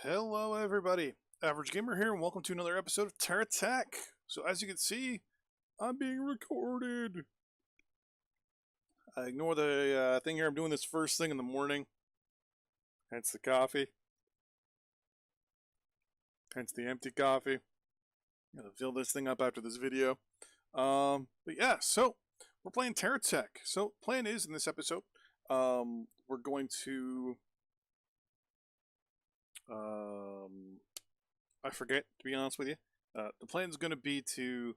Hello everybody, Average Gamer here and welcome to another episode of Terratech. So as you can see, I'm being recorded. Ignore the thing here, I'm doing this first thing in the morning. Hence the coffee. Hence the empty coffee. I'm gonna fill this thing up after this video. But yeah, so we're playing Terratech. So plan is in this episode, we're going to I forget, to be honest with you. The plan is going to be to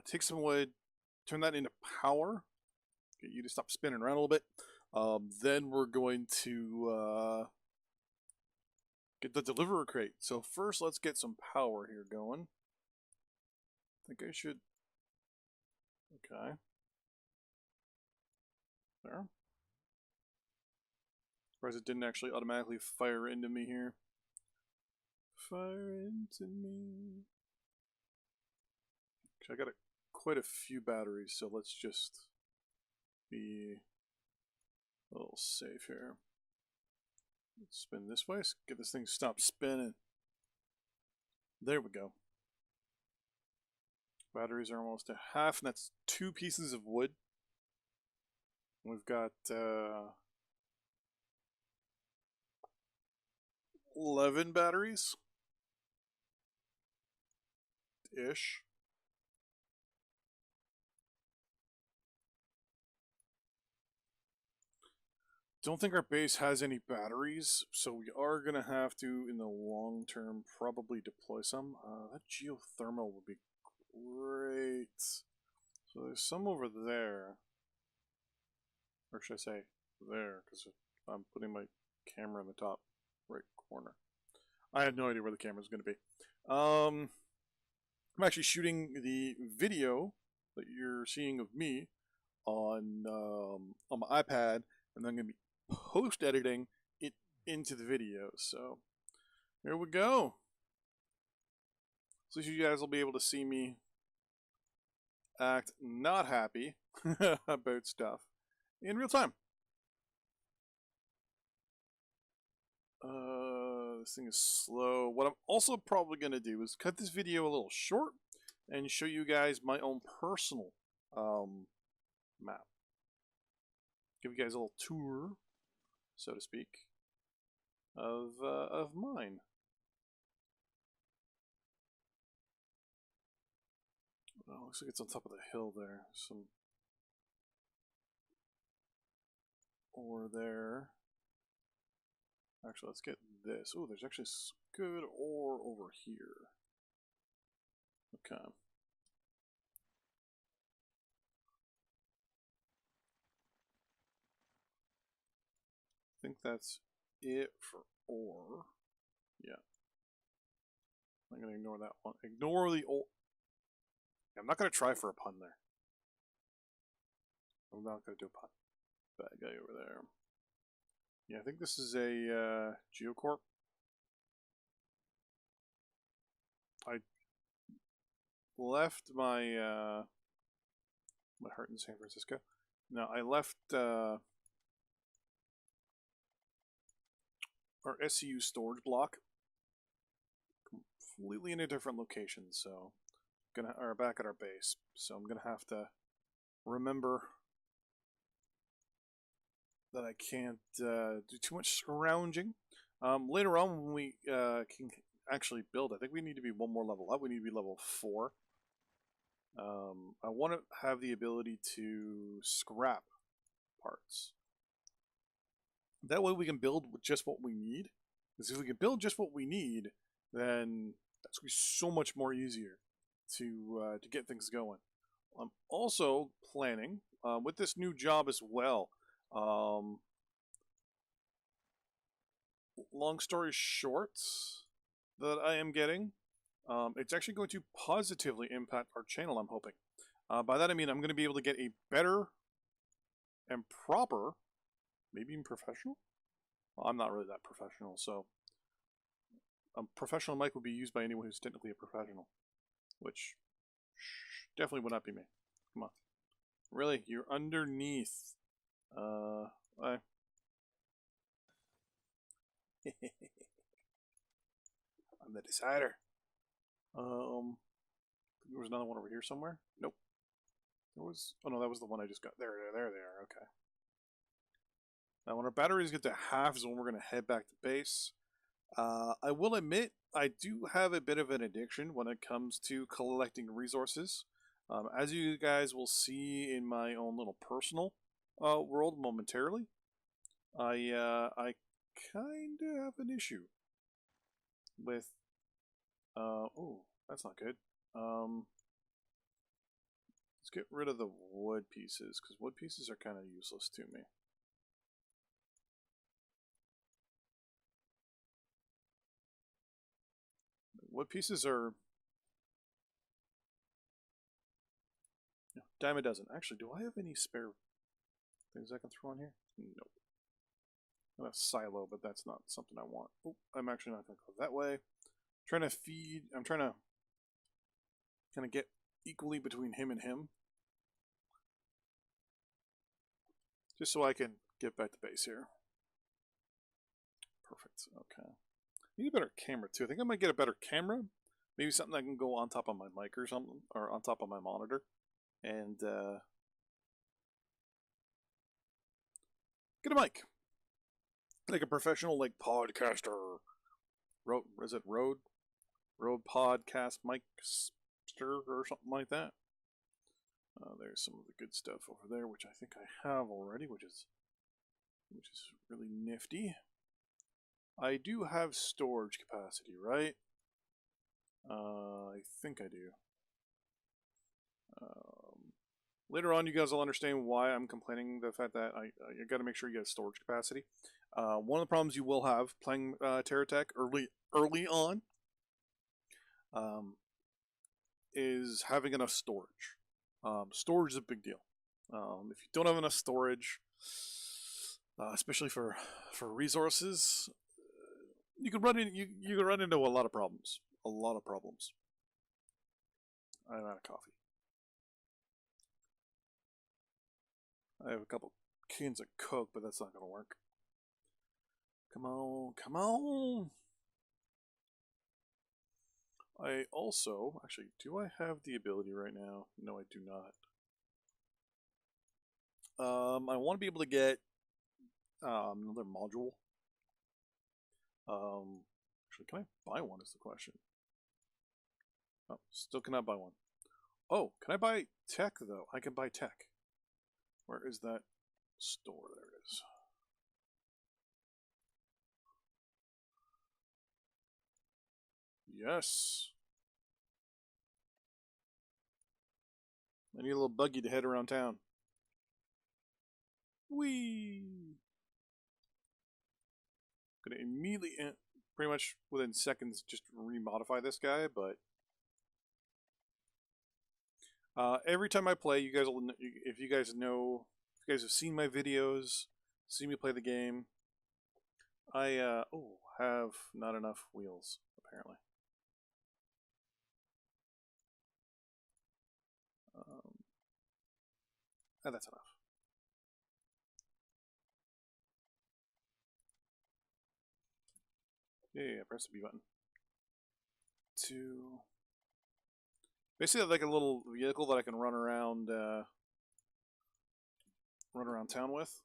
take some wood, turn that into power, get you to stop spinning around a little bit. Then we're going to get the deliverer crate. So first, let's get some power here going. I think I should. Okay. There. Surprised it didn't actually automatically fire into me here. Fire into me. I got quite a few batteries, so let's just be a little safe here. Let's spin this way, so get this thing to stop spinning. There we go. Batteries are almost at half, and that's 2 pieces of wood. We've got 11 batteries. Ish. Don't think our base has any batteries, so we are going to have to, in the long term, probably deploy some. That geothermal would be great. So there's some over there. Or should I say there, because I'm putting my camera in the top right corner. I have no idea where the camera is going to be. I'm actually shooting the video that you're seeing of me on my iPad, and I'm going to be post-editing it into the video. So here we go. So you guys will be able to see me act not happy about stuff in real time. This thing is slow. What I'm also probably going to do is cut this video a little short and show you guys my own personal map. Give you guys a little tour, so to speak, of mine. Oh, looks like it's on top of the hill there. Some ore there. Actually, let's get this. Oh, there's actually good ore over here. Okay. I think that's it for ore. Yeah. I'm going to ignore that one. Ignore the ore. I'm not going to try for a pun there. I'm not going to do a pun. Bad guy over there. Yeah, I think this is a Geocorp. I left my heart in San Francisco. No, I left our SCU storage block completely in a different location. So, are back at our base. So I'm gonna have to remember that I can't do too much scrounging. Later on, when we can actually build, I think we need to be one more level up. We need to be level 4. I want to have the ability to scrap parts. That way we can build with just what we need. Because if we can build just what we need, then that's going to be so much more easier to get things going. I'm also planning with this new job as well. Long story short, that I am getting, it's actually going to positively impact our channel, I'm hoping. By that I mean I'm going to be able to get a better and proper, maybe even professional? Well, I'm not really that professional, so a professional mic would be used by anyone who's technically a professional, which definitely would not be me. Come on. Really? You're underneath. I I'm the decider. There was another one over here somewhere. Nope. There was. Oh no, that was the one I just got. There they are. Okay. Now, when our batteries get to half is when we're going to head back to base. I will admit, I do have a bit of an addiction when it comes to collecting resources. As you guys will see in my own little personal world momentarily, I kind of have an issue with. Oh, that's not good. Let's get rid of the wood pieces, because wood pieces are kind of useless to me. Wood pieces are... No, dime a dozen. Actually, do I have any spare things I can throw on here? Nope. I have a silo, but that's not something I want. Oh, I'm actually not going to go that way. I'm trying to kind of get equally between him and him. Just so I can get back to base here. Perfect. Okay. I need a better camera too. I think I might get a better camera. Maybe something that can go on top of my mic or something, or on top of my monitor, and get a mic, like a professional, like podcaster. Is it Rode podcast micster or something like that? There's some of the good stuff over there, which I think I have already, which is really nifty. I do have storage capacity, right? I think I do. Later on, you guys will understand why I'm complaining the fact that you got to make sure you have storage capacity. One of the problems you will have playing Terratech early on is having enough storage. Storage is a big deal. If you don't have enough storage, especially for resources, you can run into a lot of problems. A lot of problems. I'm out of coffee. I have a couple cans of Coke, but that's not going to work. Come on, come on! I also, actually, do I have the ability right now? No, I do not. I want to be able to get another module. Actually, can I buy one is the question. Oh, still cannot buy one. Oh, can I buy tech, though? I can buy tech. Where is that store? There it is. Yes. I need a little buggy to head around town. Whee! Gonna immediately, pretty much within seconds, just remodify this guy, but every time I play, you guys will, if you guys have seen my videos, seen me play the game, I have not enough wheels apparently. That's enough. Yeah, press the B button. Basically like a little vehicle that I can run around town with.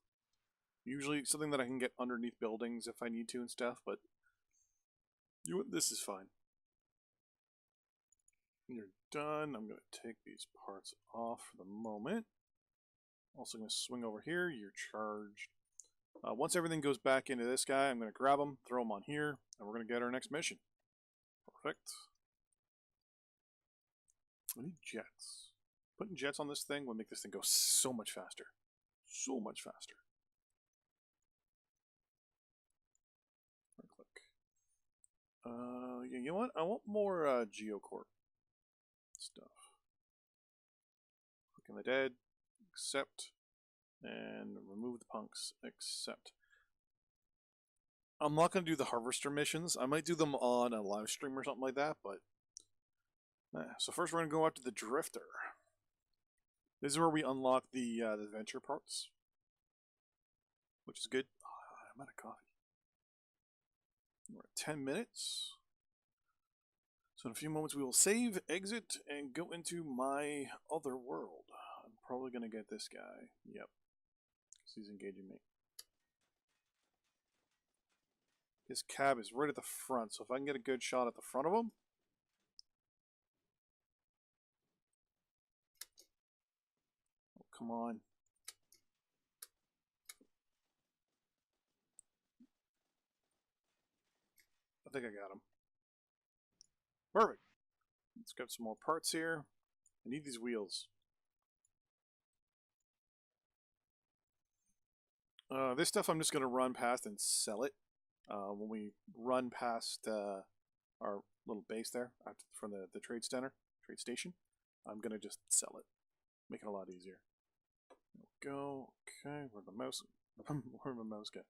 Usually something that I can get underneath buildings if I need to and stuff, but this is fine. When you're done, I'm going to take these parts off for the moment. Also going to swing over here. You're charged. Once everything goes back into this guy, I'm going to grab him, throw him on here, and we're going to get our next mission. Perfect. We need jets. Putting jets on this thing would make this thing go so much faster. So much faster. Right click. Yeah, you know what? I want more Geocorp stuff. Click on the dead. Accept. And remove the punks. Accept. I'm not going to do the harvester missions. I might do them on a live stream or something like that, but... So first we're going to go out to the Drifter. This is where we unlock the adventure parts. Which is good. Oh, I'm out of coffee. We're at 10 minutes. So in a few moments we will save, exit, and go into my other world. I'm probably going to get this guy. Yep. Because he's engaging me. His cab is right at the front, so if I can get a good shot at the front of him. Oh, come on. I think I got him. Perfect. Let's get some more parts here. I need these wheels. This stuff I'm just going to run past and sell it. When we run past our little base there from the trade center, trade station, I'm going to just sell it. Make it a lot easier. There we go. Okay, where'd the mouse? Where'd my mouse go?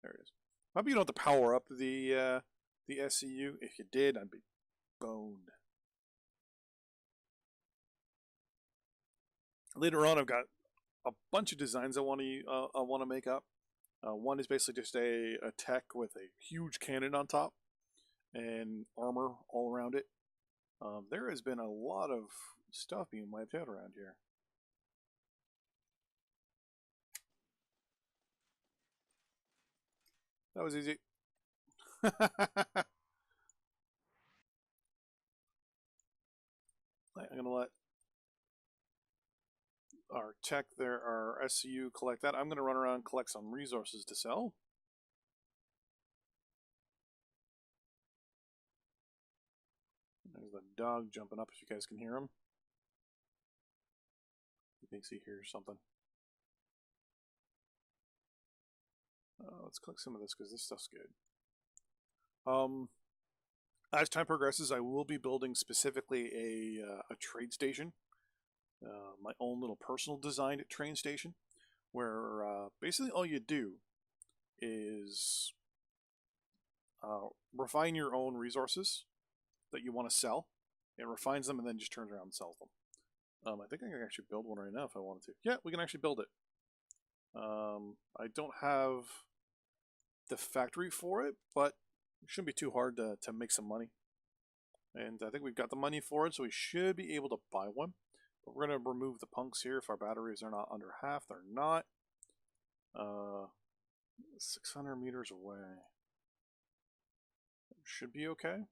There it is. Maybe you don't have to power up the SCU. If you did, I'd be boned. Later on, I've got a bunch of designs I want to make up. One is basically just a tech with a huge cannon on top and armor all around it. There has been a lot of stuff being wiped out around here. That was easy. I'm gonna let our tech there, our SCU collect that. I'm gonna run around and collect some resources to sell. There's the dog jumping up if you guys can hear him. He thinks he hears something. Let's collect some of this because this stuff's good. As time progresses, I will be building specifically a trade station, my own little personal designed train station, where basically all you do is refine your own resources that you want to sell. It refines them and then just turns around and sells them. I think I can actually build one right now if I wanted to. Yeah, we can actually build it. I don't have the factory for it, but it shouldn't be too hard to make some money. And I think we've got the money for it, so we should be able to buy one. But we're going to remove the punks here if our batteries are not under half. They're not. 600 meters away. Should be okay.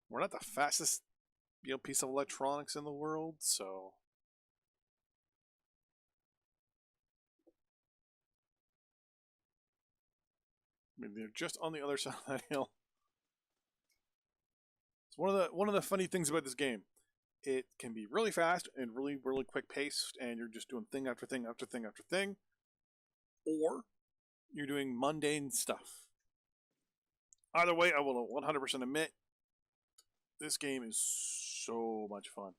We're not the fastest, piece of electronics in the world, so I mean, they're just on the other side of that hill. It's one of the funny things about this game. It can be really fast and really quick paced, and you're just doing thing after thing after thing after thing, or you're doing mundane stuff. Either way, I will 100% admit this game is so much fun.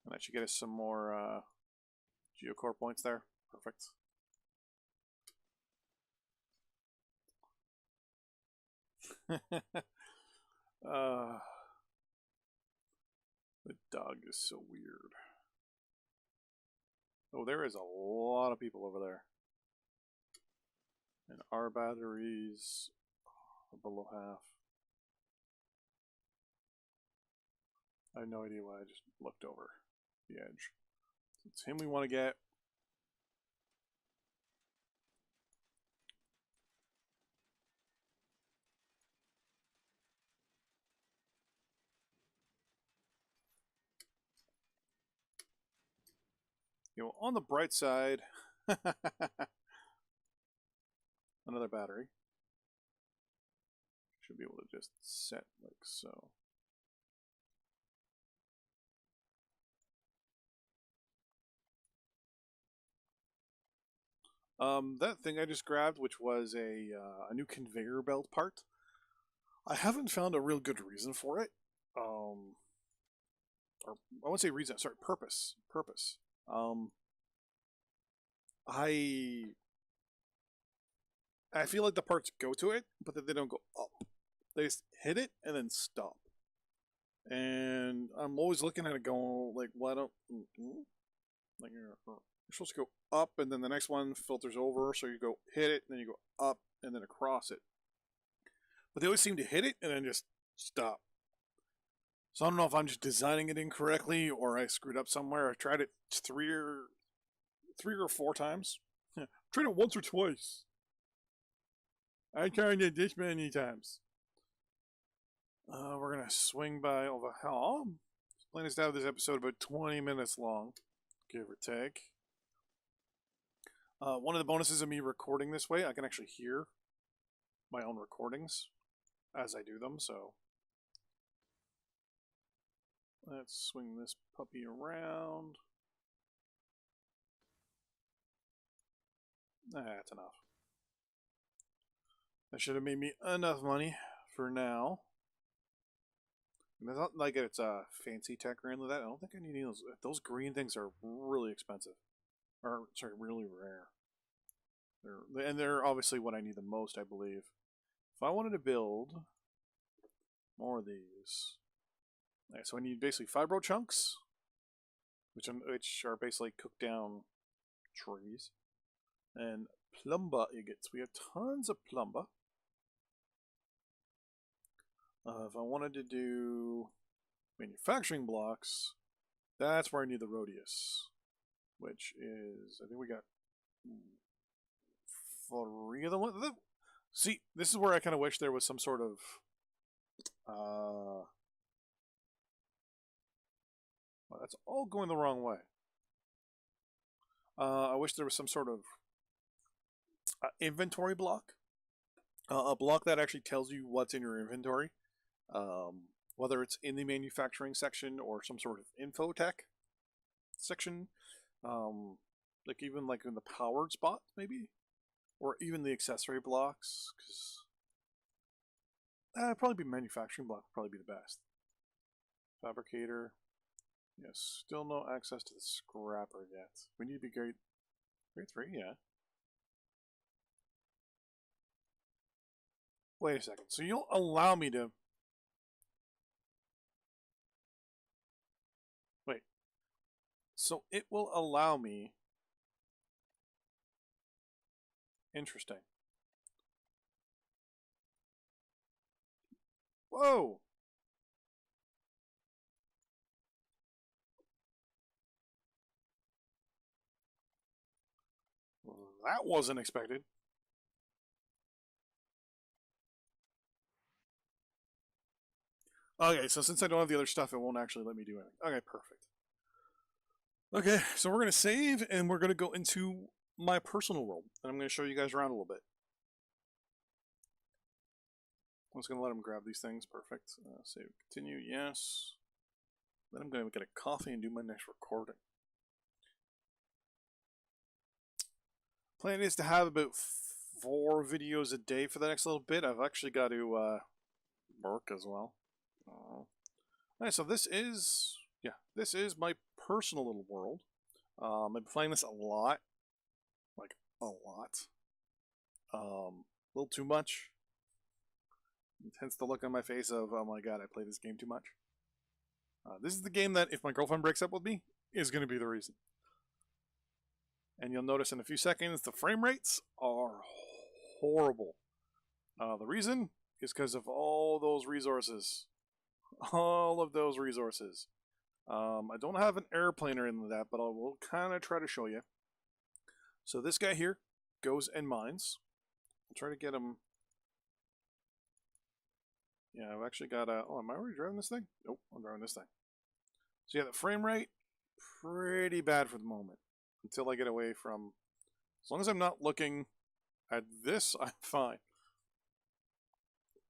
And that should get us some more geocore points there. Perfect. The dog is so weird. Oh, there is a lot of people over there. And our batteries are below half. I have no idea why I just looked over the edge. It's him we want to get. On the bright side, another battery. Should be able to just set like so. That thing I just grabbed, which was a new conveyor belt part, I haven't found a real good reason for it. Or I won't say reason. Sorry, purpose. Purpose. I feel like the parts go to it, but that they don't go up. They just hit it and then stop. And I'm always looking at it going like, why don't like you're supposed to go up and then the next one filters over, so you go hit it, and then you go up and then across it. but they always seem to hit it and then just stop. So I don't know if I'm just designing it incorrectly or I screwed up somewhere. I tried it three or four times. Tried it once or twice. I tried it this many times. We're gonna swing by over home. Plan is to have this episode about 20 minutes long, give or take. One of the bonuses of me recording this way, I can actually hear my own recordings as I do them, so let's swing this puppy around. That's enough. That should have made me enough money for now. And it's not like it's a fancy tech or anything like that. I don't think I need any of those. Those green things are really expensive. Or, sorry, really rare. They're obviously what I need the most, I believe. If I wanted to build more of these. Okay, so I need basically fibro chunks, which are basically cooked down trees. And plumber agates. We have tons of plumber. If I wanted to do manufacturing blocks, that's where I need the Rhodius, which is, I think we got 3 of them. See, this is where I kind of wish there was some sort of, well, that's all going the wrong way. I wish there was some sort of inventory block, a block that actually tells you what's in your inventory. Whether it's in the manufacturing section or some sort of info tech section, like even like in the powered spot maybe, or even the accessory blocks, because probably be manufacturing block would probably be the best. Fabricator, yes, still no access to the scrapper yet. We need to be grade 3, yeah. Wait a second, so you'll allow me to So it will allow me. Interesting. Whoa! That wasn't expected. Okay, so since I don't have the other stuff, it won't actually let me do anything. Okay, perfect. Okay, so we're going to save, and we're going to go into my personal world. And I'm going to show you guys around a little bit. I'm just going to let him grab these things. Perfect. Save, continue, yes. Then I'm going to get a coffee and do my next recording. Plan is to have about 4 videos a day for the next little bit. I've actually got to work as well. Alright, so this is my personal little world. I've been playing this a lot. Like, a lot. A little too much. Hence the look on my face of, oh my god, I play this game too much. This is the game that, if my girlfriend breaks up with me, is going to be the reason. And you'll notice in a few seconds, the frame rates are horrible. The reason is because of all those resources. All of those resources. I don't have an airplaner in that, but I will kind of try to show you. So this guy here goes and mines. I'll try to get him. Yeah, I've actually got a. Oh, am I already driving this thing? Nope, I'm driving this thing. So yeah, the frame rate, pretty bad for the moment. Until I get away from. As long as I'm not looking at this, I'm fine.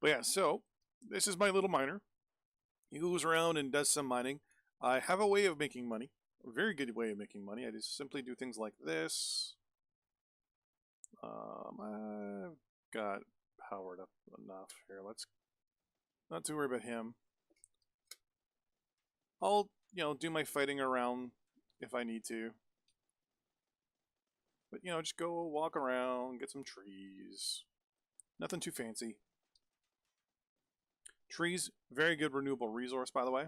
But yeah, so this is my little miner. He goes around and does some mining. I have a way of making money. A very good way of making money. I just simply do things like this. I've got powered up enough here. Let's not too worry about him. I'll, do my fighting around if I need to. But, just go walk around, get some trees. Nothing too fancy. Trees, very good renewable resource, by the way.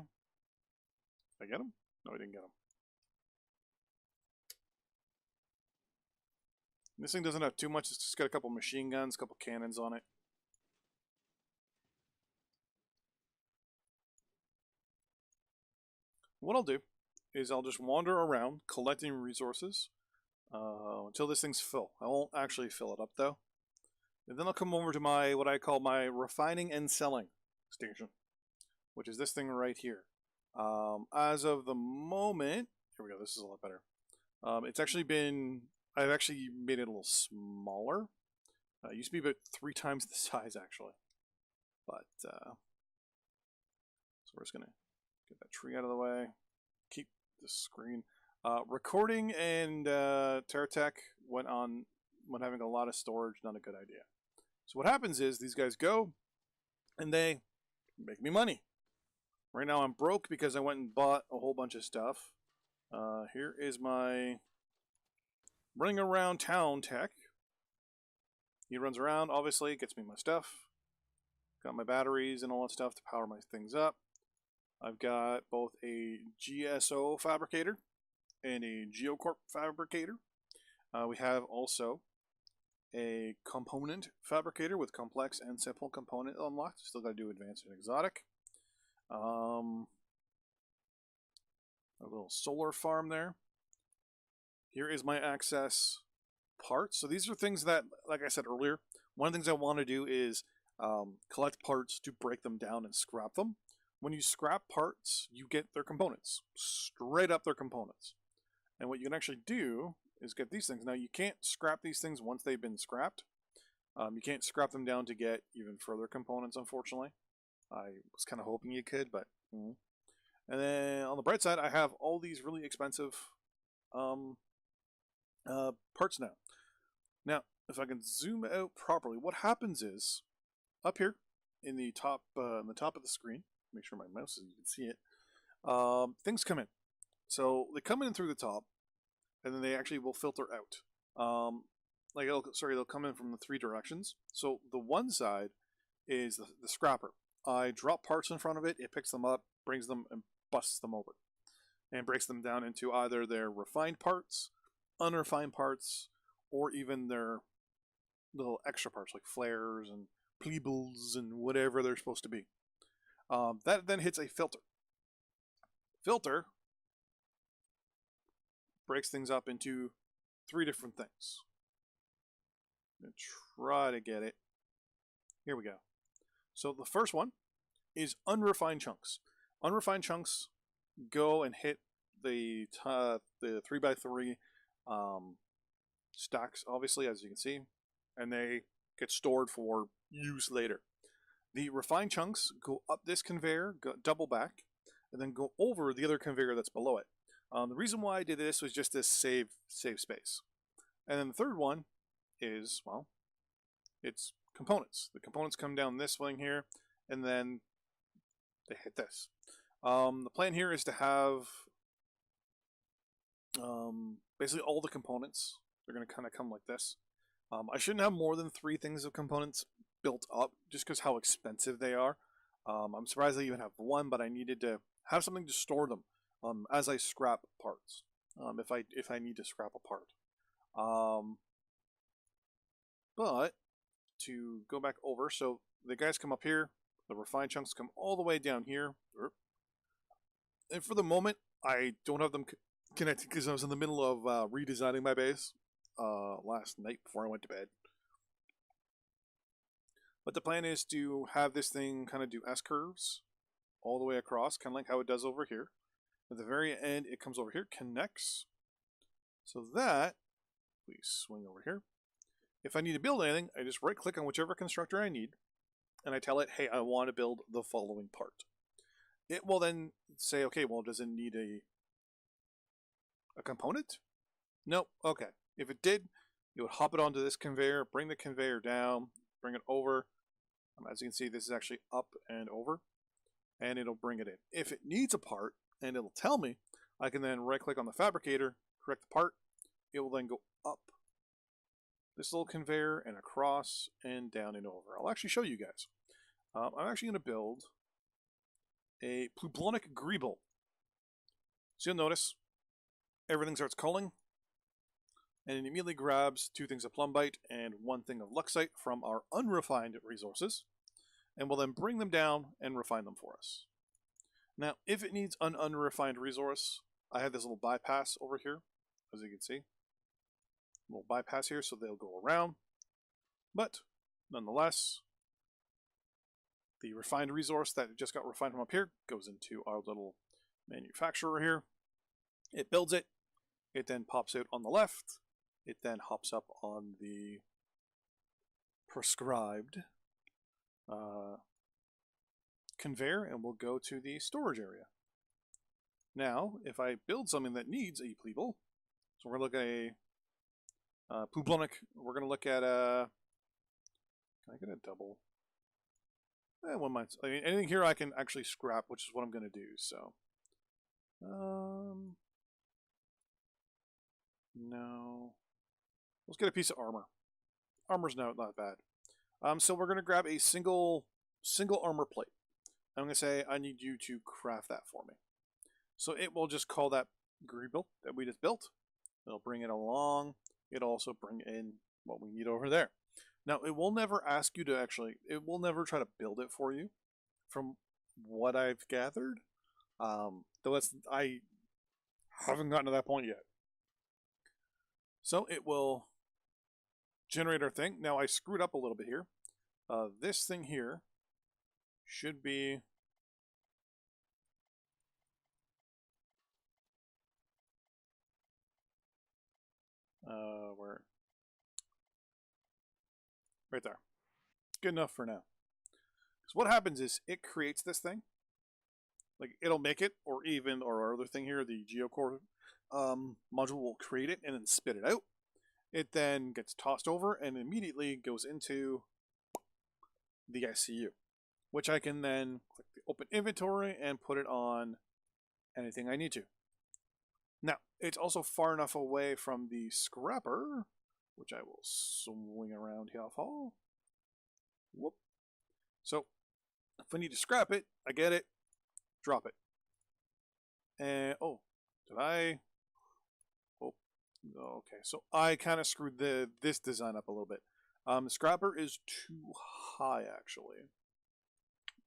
Did I get him? No, I didn't get him. This thing doesn't have too much. It's just got a couple machine guns, a couple cannons on it. What I'll do is I'll just wander around collecting resources until this thing's full. I won't actually fill it up though. And then I'll come over to my what I call my refining and selling station, which is this thing right here. As of the moment, here we go. This is a lot better. It's actually been. I've actually made it a little smaller. It used to be about 3 times the size actually, but so we're just gonna get that tree out of the way. Keep the screen. Recording and Terratech went on when having a lot of storage. Not a good idea. So what happens is these guys go and they make me money. Right now I'm broke because I went and bought a whole bunch of stuff. Here is my running around town tech. He runs around, obviously, gets me my stuff. Got my batteries and all that stuff to power my things up. I've got both a GSO fabricator and a Geocorp fabricator. We have also a component fabricator with complex and simple component unlocked. Still got to do advanced and exotic. A little solar farm there. Here is my access parts. So these are things that, like I said earlier, one of the things I want to do is collect parts to break them down and scrap them. When you scrap parts, you get their components. Straight up their components. And what you can actually do is get these things. Now, you can't scrap these things once they've been scrapped. You can't scrap them down to get even further components, unfortunately. I was kind of hoping you could, but... And then on the bright side, I have all these really expensive parts now. Now, if I can zoom out properly, what happens is, up here in the top of the screen, make sure my mouse is, you can see it, things come in. So they come in through the top, and then they actually will filter out. They'll come in from the 3 directions. So the one side is the scrapper. I drop parts in front of it, it picks them up, brings them, and busts them over. And breaks them down into either their refined parts, unrefined parts, or even their little extra parts like flares and pleebles and whatever they're supposed to be. That then hits a filter. Filter breaks things up into 3 different things. I'm going to try to get it. Here we go. So the first one is unrefined chunks. Unrefined chunks go and hit the 3x3 stacks, obviously, as you can see, and they get stored for use later. The refined chunks go up this conveyor, go double back, and then go over the other conveyor that's below it. The reason why I did this was just to save space. And then the third one is, well, it's components. The components come down this thing here, and then they hit this. The plan here is to have basically all the components. They're going to kind of come like this. I shouldn't have more than 3 things of components built up, just because how expensive they are. I'm surprised I even have 1, but I needed to have something to store them as I scrap parts. If I need to scrap a part. But to go back over, so the guys come up here, the refined chunks come all the way down here, and for the moment I don't have them connected because I was in the middle of redesigning my base last night before I went to bed. But the plan is to have this thing kind of do S-curves all the way across, kind of like how it does over here. At the very end, it comes over here, connects, so that we swing over here. If I need to build anything, I just right-click on whichever constructor I need, and I tell it, hey, I want to build the following part. It will then say, okay, well, does it need a component? Nope. Okay. If it did, it would hop it onto this conveyor, bring the conveyor down, bring it over. As you can see, this is actually up and over, and it'll bring it in. If it needs a part, and it'll tell me, I can then right-click on the fabricator, correct the part. It will then go up this little conveyor and across and down and over. I'll actually show you guys. I'm actually going to build a plublonic greeble. So you'll notice everything starts culling, and it immediately grabs 2 things of plumbite and 1 thing of luxite from our unrefined resources, and will then bring them down and refine them for us. Now, if it needs an unrefined resource, I have this little bypass over here, as you can see. A little bypass here, so they'll go around. But, nonetheless, the refined resource that just got refined from up here goes into our little manufacturer here. It builds it. It then pops out on the left. It then hops up on the prescribed conveyor and will go to the storage area. Now, if I build something that needs a pleeble, so we're going to look at a Publonic, we're going to look at a, can I get a double? One might, I mean, anything here I can actually scrap, which is what I'm going to do, so. No. Let's get a piece of armor. Armor's not bad. So we're going to grab a single armor plate. I'm going to say, I need you to craft that for me. So it will just call that greeble that we just built. It'll bring it along. It'll also bring in what we need over there. Now, it will never ask you to actually, it will never try to build it for you, from what I've gathered. Though I haven't gotten to that point yet. So it will generate our thing. Now, I screwed up a little bit here. This thing here should be where? Right there. Good enough for now. Because what happens is it creates this thing. Like, it'll make it, or our other thing here, the geocore module will create it and then spit it out. It then gets tossed over and immediately goes into the ICU, which I can then click the open inventory and put it on anything I need to. Now, it's also far enough away from the scrapper, which I will swing around here. Whoop. So, if I need to scrap it, I get it, drop it. And, oh, did I? Oh, okay. So I kind of screwed this design up a little bit. The scrapper is too high, actually.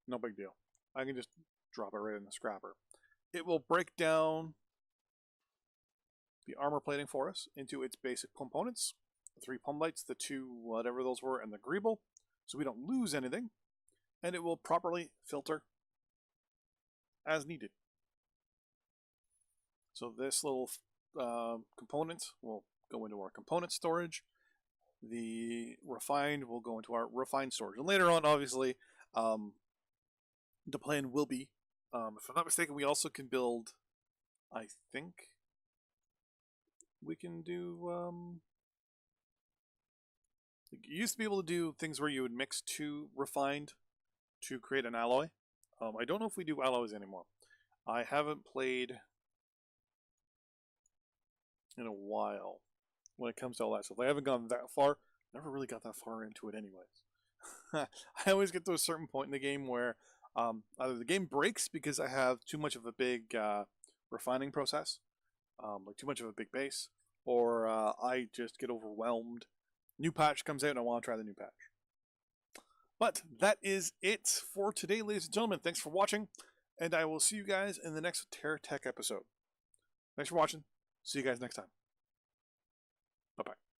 No big deal. I can just drop it right in the scrapper. It will break down the armor plating for us into its basic components. The 3 pump lights, the 2 whatever those were, and the greeble, so we don't lose anything. And it will properly filter as needed. So this little component will go into our component storage. The refined will go into our refined storage. And later on, obviously, the plan will be, if I'm not mistaken, we also can build, I think, we can do, you used to be able to do things where you would mix 2 refined to create an alloy. I don't know if we do alloys anymore. I haven't played in a while when it comes to all that stuff. I haven't gone that far. Never really got that far into it anyways. I always get to a certain point in the game where either the game breaks because I have too much of a big refining process, like too much of a big base, or I just get overwhelmed. New patch comes out and I want to try the new patch. But that is it for today, ladies and gentlemen. Thanks for watching, and I will see you guys in the next Terratech episode. Thanks for watching. See you guys next time. Bye-bye.